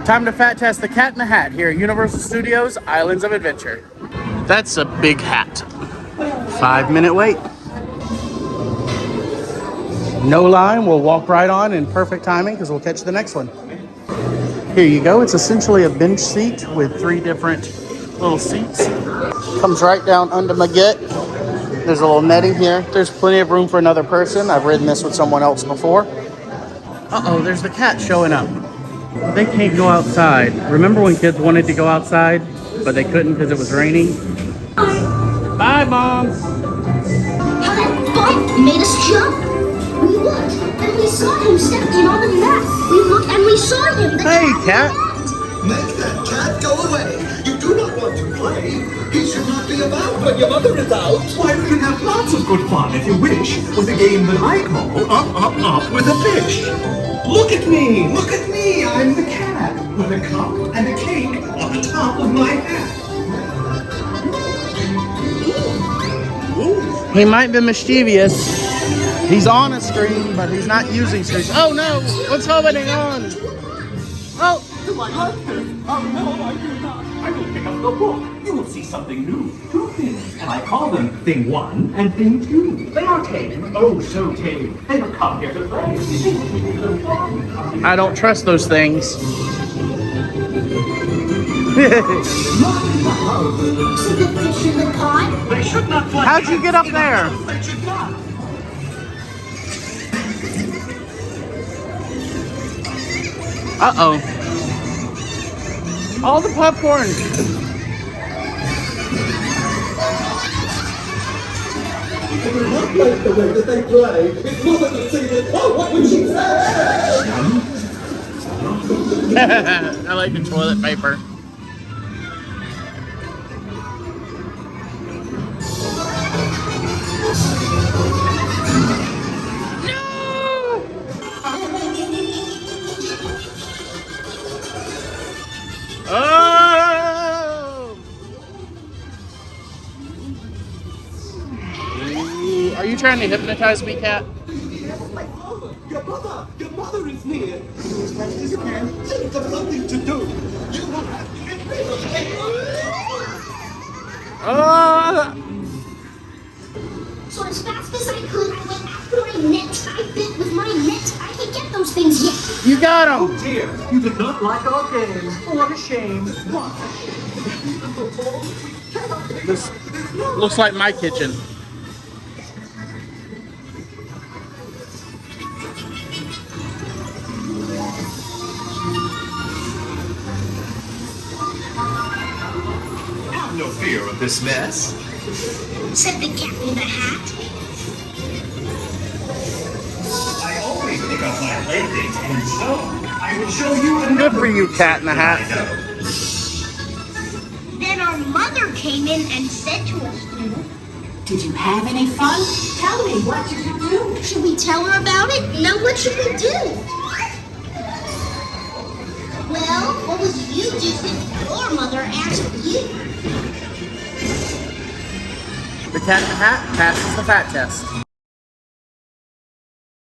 Time to fat test the Cat in the Hat here at Universal Studios Islands of Adventure. That's a big hat. 5-minute wait. No line, we'll walk right on in perfect timing because we'll catch the next one. Here you go. It's essentially a bench seat with 3 different little seats. Comes right down under my gut. There's a little netting here. There's plenty of room for another person. I've ridden this with someone else before. Uh-oh, there's the cat showing up. They can't go outside. Remember when kids wanted to go outside, but they couldn't because it was raining? Bye, Mom. How that bump made us jump. We looked, and we saw him stepping on the mat. We looked, and we saw him. Hey, cat. Make that cat go away. You do not want to play. He should not be about when your mother is out. Why, we can have lots of good fun, if you wish, with a game that I call Up with a Fish. Look at me! Look at me! I'm the cat, with a cup and a cake on the top of my hat. He might be mischievous. He's on a screen, but he's not using screens. Oh no! What's happening on? Oh! Do I like this? Oh no, I do not. I will pick up the book. You will see something new. 2 things, and I call them Thing 1 and Thing 2. They are tame. Oh, so tame. They have come here to play. I don't trust those things. They should not fly. How'd you get up there? They should not. Uh-oh. All the popcorn. It would not like the way that they play. If mother could see this, oh, what would she say? I like the toilet paper. Oh! Are you trying to hypnotize me, cat? Your mother is near. As fast as you can, think of something to do. You will have to get rid of Oh! So as fast as I could, I went after my net. I bit with my net. I can't get those things yet. You got him! Oh dear, you did not like our game. What a shame. What? This looks like my kitchen. Have no fear of this mess. Said the cat in the hat. I always pick up my playthings, and so I will show you another. Good for you, Cat in the Hat. Then our mother came in and said to us, Did you have any fun? Tell me, what did you do? should we tell her about it? Now what should we do? Well, what was you just if your mother asked you? The Cat in the Hat passes the fat test.